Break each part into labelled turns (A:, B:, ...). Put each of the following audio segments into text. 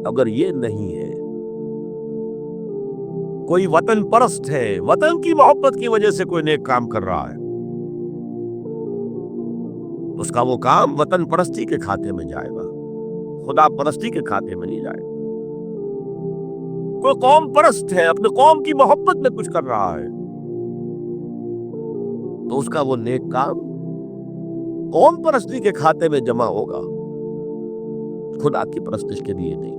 A: اگر یہ نہیں ہے، کوئی وطن پرست ہے، وطن کی محبت کی وجہ سے کوئی نیک کام کر رہا ہے، اس کا وہ کام وطن پرستی کے کھاتے میں جائے گا، خدا پرستی کے کھاتے میں نہیں جائے گا۔ کوئی قوم پرست ہے، اپنے قوم کی محبت میں کچھ کر رہا ہے، تو اس کا وہ نیک کام قوم پرستی کے کھاتے میں جمع ہوگا، خدا کی پرستش کے لیے نہیں۔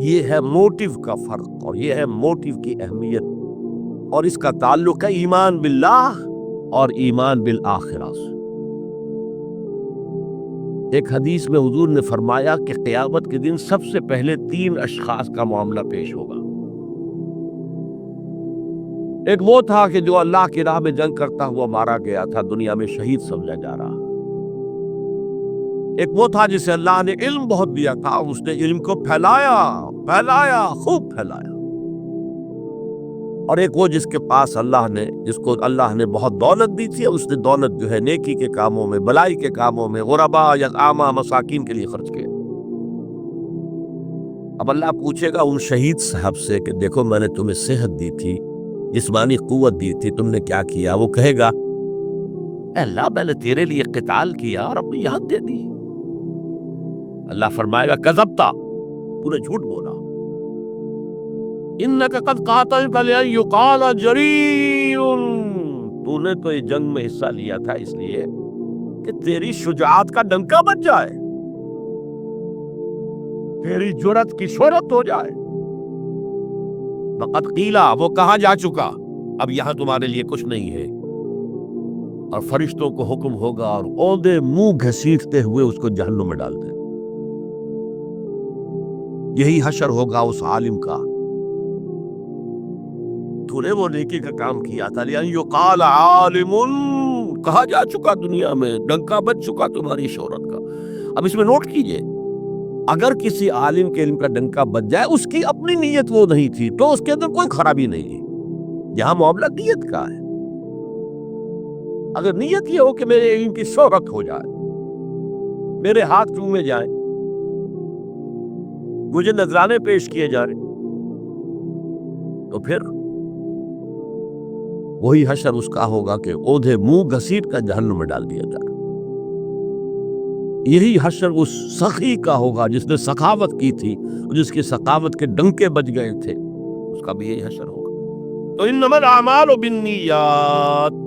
A: یہ ہے موٹیو کا فرق، اور یہ ہے موٹیو کی اہمیت، اور اس کا تعلق ہے ایمان باللہ اور ایمان بالآخرہ سے۔ ایک حدیث میں حضور نے فرمایا کہ قیامت کے دن سب سے پہلے 3 اشخاص کا معاملہ پیش ہوگا۔ ایک وہ تھا کہ جو اللہ کی راہ میں جنگ کرتا ہوا مارا گیا تھا، دنیا میں شہید سمجھا جا رہا۔ ایک وہ تھا جسے اللہ نے علم بہت دیا تھا، اس نے علم کو پھیلایا، خوب پھیلایا۔ اور ایک وہ جس کے پاس جس کو اللہ نے بہت دولت دی تھی، اس نے دولت جو ہے نیکی کے کاموں میں، بلائی کے کاموں میں، غربا، یتامیٰ، مساکین کے لیے خرچ کیا۔ اب اللہ پوچھے گا ان شہید صاحب سے کہ دیکھو میں نے تمہیں صحت دی تھی، جسمانی قوت دی تھی، تم نے کیا کیا؟ وہ کہے گا اے اللہ میں نے تیرے لیے قتال کیا اور اپنی جان دے دی۔ اللہ فرمائے گا کذبتا، تو نے جھوٹ بولا، انک قد قاتلت لیقال جریء، تو نے تو یہ جنگ میں حصہ لیا تھا اس لیے کہ تیری شجاعت کا ڈنکا بج جائے، تیری جرأت کی شہرت ہو جائے۔ فقد قیلا، وہ کہا جا چکا، اب یہاں تمہارے لیے کچھ نہیں ہے۔ اور فرشتوں کو حکم ہوگا اور اودے منہ گھسیٹتے ہوئے اس کو جہنم میں ڈال دیں۔ یہی حشر ہوگا اس عالم کا، تو نے وہ نیکی کا کام کیا تھا، لیکن یقال عالم، کہا جا چکا دنیا میں، ڈنکا بج چکا تمہاری شہرت کا۔ اب اس میں نوٹ کیجئے، اگر کسی عالم کے علم کا ڈنکا بج جائے، اس کی اپنی نیت وہ نہیں تھی تو اس کے اندر کوئی خرابی نہیں ہے، یہاں معاملہ نیت کا ہے۔ اگر نیت یہ ہو کہ میرے علم کی شہرت ہو جائے، میرے ہاتھ چومے جائیں، مجھے نذرانے پیش کیے جائیں، تو پھر وہی حشر اس کا ہوگا کہ اودھے منہ گھسیٹ کر جہنم میں ڈال دیا جائے۔ یہی حشر اس سخی کا ہوگا جس نے سخاوت کی تھی، جس کی سخاوت کے ڈنکے بج گئے تھے، اس کا بھی یہی حشر ہوگا۔ تو انما الاعمال بالنیات،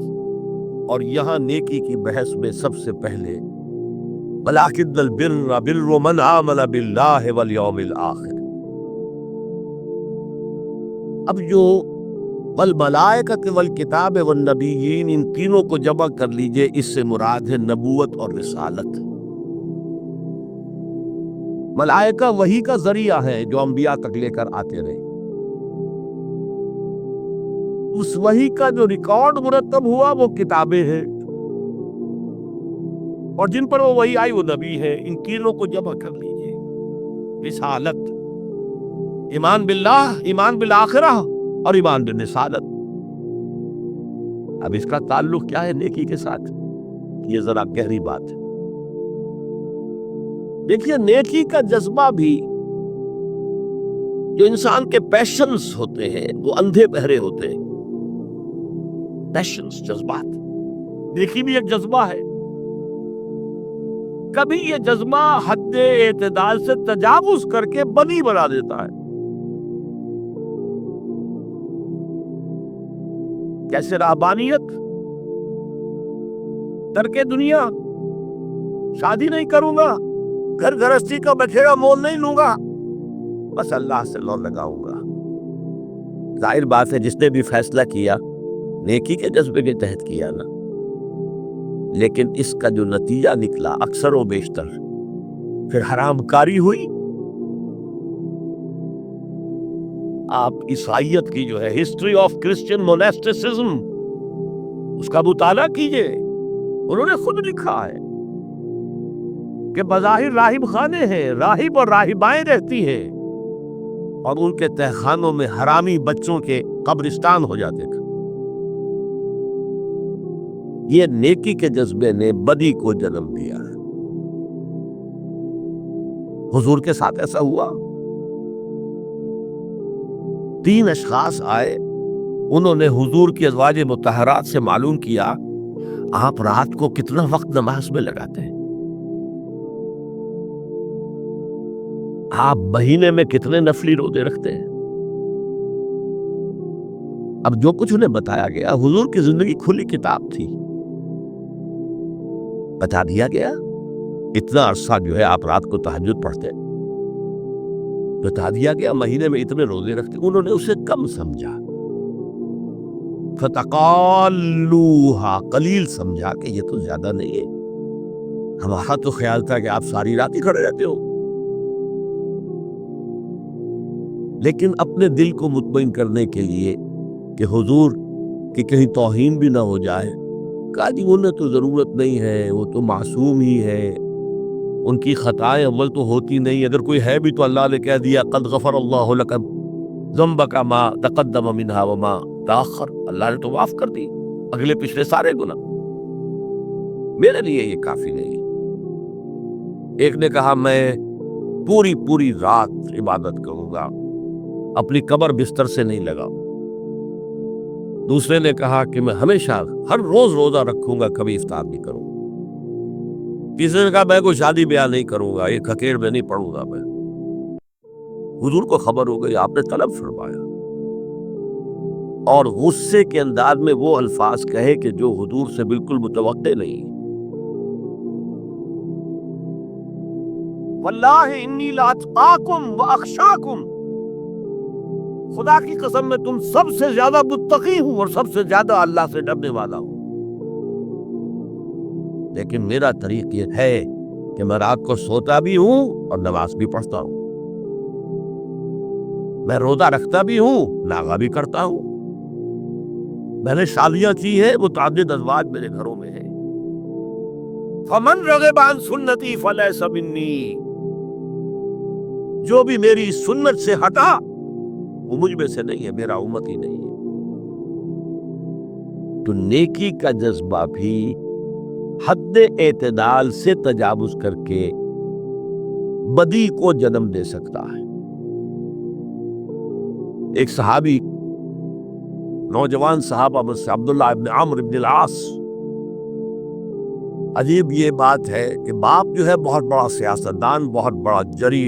A: اور یہاں نیکی کی بحث میں سب سے پہلے ولکن البر بر من آمن باللہ والیوم الآخر۔ اب جو والملائکۃ والکتاب والنبیین، ان تینوں کو جمع کر لیجئے، اس سے مراد ہے نبوت اور رسالت۔ ملائکہ وحی کا ذریعہ ہے جو انبیاء تک لے کر آتے رہے، اس وحی کا جو ریکارڈ مرتب ہوا وہ کتابیں ہیں، اور جن پر وہ وحی آئی وہ نبی ہے۔ ان تینوں کو جمع کر لیجئے، رسالت، ایمان باللہ، ایمان بالآخرہ، اور ایمان بالرسالت۔ اب اس کا تعلق کیا ہے نیکی کے ساتھ؟ یہ ذرا گہری بات ہے۔ دیکھیے نیکی کا جذبہ بھی، جو انسان کے پیشنز ہوتے ہیں وہ اندھے بہرے ہوتے ہیں، پیشنز، جذبات، نیکی بھی ایک جذبہ ہے۔ کبھی یہ جذبہ حد اعتدال سے تجاوز کر کے بلی بنا دیتا ہے۔ کیسے؟ رہبانیت، ترک دنیا، شادی نہیں کروں گا، گھر گھرستی کا بکھیرا مول نہیں لوں گا، بس اللہ سے لو لگاؤں گا۔ ظاہر بات ہے جس نے بھی فیصلہ کیا نیکی کے جذبے کے تحت کیا نا، لیکن اس کا جو نتیجہ نکلا اکثر و بیشتر پھر حرام کاری ہوئی۔ آپ عیسائیت کی جو ہے ہسٹری آف کرسچین موناسٹسزم، اس کا مطالعہ کیجئے، انہوں نے خود لکھا ہے کہ بظاہر راہب خانے ہیں، راہب اور راہبائیں رہتی ہیں، اور ان کے تہخانوں میں حرامی بچوں کے قبرستان ہو جاتے تھے۔ یہ نیکی کے جذبے نے بدی کو جنم دیا ہے۔ حضور کے ساتھ ایسا ہوا؟ 3 اشخاص آئے، انہوں نے حضور کی ازواج مطہرات سے معلوم کیا آپ رات کو کتنا وقت نماز میں لگاتے ہیں، آپ مہینے میں کتنے نفلی روزے رکھتے ہیں۔ اب جو کچھ انہیں بتایا گیا، حضور کی زندگی کھلی کتاب تھی، بتا دیا گیا اتنا عرصہ جو ہے آپ رات کو تہجد پڑھتے، بتا دیا گیا مہینے میں اتنے روزے رکھتے۔ انہوں نے اسے کم سمجھا، فتقالوہا، قلیل سمجھا کہ یہ تو زیادہ نہیں ہے، ہمارا تو خیال تھا کہ آپ ساری رات ہی کھڑے رہتے ہو۔ لیکن اپنے دل کو مطمئن کرنے کے لیے کہ حضور کی کہیں توہین بھی نہ ہو جائے، کہا جی انہیں تو ضرورت نہیں ہے، وہ تو معصوم ہی ہے، ان کی خطائیں اول تو ہوتی نہیں، اگر کوئی ہے بھی تو اللہ نے کہہ دیا قد غفر اللہ لک ذنبک ما تقدم منها وما تاخر، اللہ نے تو معاف کر دی اگلے پچھلے سارے گناہ، میرے لیے یہ کافی نہیں۔ ایک نے کہا میں پوری رات عبادت کروں گا، اپنی قبر بستر سے نہیں لگاؤں۔ دوسرے نے کہا کہ میں ہمیشہ ہر روز روزہ رکھوں گا، کبھی افطار نہیں کروں گا۔ تیسرے نے کہا میں کوئی شادی بیاہ نہیں کروں گا، ایک کھکیڑ میں نہیں پڑھوں گا میں۔ حضور کو خبر ہو گئی، آپ نے طلب فرمایا اور غصے کے انداز میں وہ الفاظ کہے کہ جو حضور سے بالکل متوقع نہیں۔ واللہ انی لاتقاکم واخشاکم، خدا کی قسم میں تم سب سے زیادہ متقی ہوں اور سب سے زیادہ اللہ سے ڈرنے والا ہوں، لیکن میرا طریق یہ ہے کہ میں رات کو سوتا بھی ہوں اور نماز بھی پڑھتا ہوں، میں روزہ رکھتا بھی ہوں، ناغہ بھی کرتا ہوں، میں نے شادیاں کی ہیں، متعدد ازواج میرے گھروں میں ہیں۔ فمن رغب عن سنتی فلیس منی، جو بھی میری سنت سے ہٹا وہ مجھ میں سے نہیں ہے، میرا امت ہی نہیں ہے۔ تو نیکی کا جذبہ بھی حد اعتدال سے تجاوز کر کے بدی کو جنم دے سکتا ہے۔ ایک صحابی، نوجوان صحابہ میں سے عبداللہ ابن عمرو ابن العاص، عجیب یہ بات ہے کہ باپ جو ہے بہت بڑا سیاستدان، بہت بڑا جری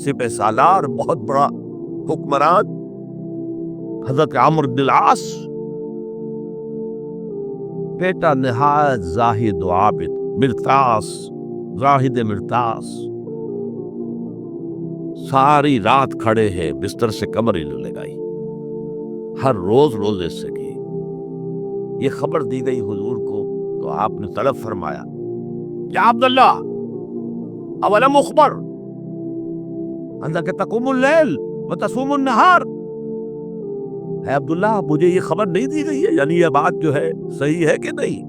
A: سپہ سالار، بہت بڑا حکمران، حضرت عمرو بن العاص، بیٹا نہایت زاہد و عابد، مرتاس، زاہد مرتاس، ساری رات کھڑے ہیں، بستر سے کمر ہی نہ لگائی، ہر روز روزے سے کی۔ یہ خبر دی گئی حضور کو تو آپ نے طلب فرمایا یا عبداللہ اولم اخبر انک تقوم اللیل وتصوم النہار، ہے عبداللہ مجھے یہ خبر نہیں دی گئی ہے، یعنی یہ بات جو ہے صحیح ہے کہ نہیں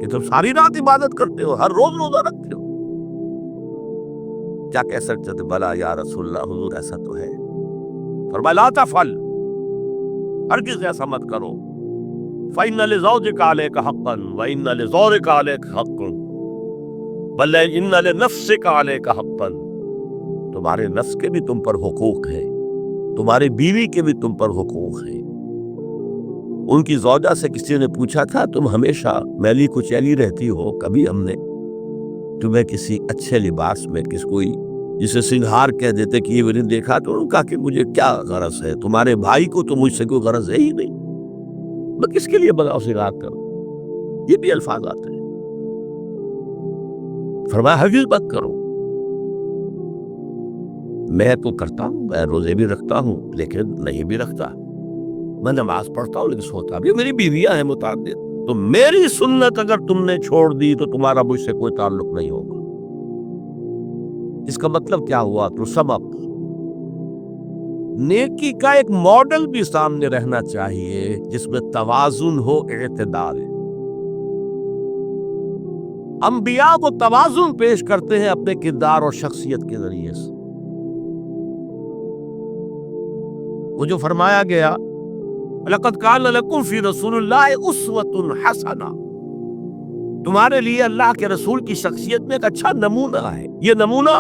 A: کہ تم ساری رات عبادت کرتے ہو، ہر روز روزہ رکھتے ہو؟ کیا کہہ سکتے تھے؟ بلا یا رسول اللہ، حضور ایسا تو ہے۔ فرمایا لا تفعل، ہرگز ایسا مت کرو، فإن لزوجك عليك حقا وإن لزوجك عليك حقا بل إن لنفسك عليك حقا، تمہارے نفس کے بھی تم پر حقوق ہیں، تمہاری بیوی کے بھی تم پر حقوق ہیں۔ ان کی زوجہ سے کسی نے پوچھا تھا تم ہمیشہ میلی کچیلی رہتی ہو، کبھی ہم نے تمہیں کسی اچھے لباس میں کوئی جسے سنگھار کہہ دیتے کہ یہ نہیں دیکھا؟ تو انہوں نے کہا کہ مجھے کیا غرض ہے، تمہارے بھائی کو تو مجھ سے کوئی غرض ہے ہی نہیں، میں کس کے لیے بغاؤ سنگھار کروں؟ یہ بھی الفاظ آتے ہیں۔ فرمایا ہرگز مت کرو، میں تو کرتا ہوں، میں روزے بھی رکھتا ہوں لیکن نہیں بھی رکھتا، میں نماز پڑھتا ہوں لیکن سوتا بھی، میری بیویاں ہیں متعدد، تو میری سنت اگر تم نے چھوڑ دی تو تمہارا مجھ سے کوئی تعلق نہیں ہوگا۔ اس کا مطلب کیا ہوا؟ تو سبق نیکی کا ایک ماڈل بھی سامنے رہنا چاہیے جس میں توازن ہو، اعتدال ہے۔ انبیاء وہ توازن پیش کرتے ہیں اپنے کردار اور شخصیت کے ذریعے سے۔ وہ جو فرمایا گیا لَقَدْ كَانَ لَكُمْ فِي رَسُولِ اللَّهِ أُسْوَةٌ حَسَنَةٌ، تمہارے لیے اللہ کے رسول کی شخصیت میں ایک اچھا نمونہ ہے۔ یہ نمونہ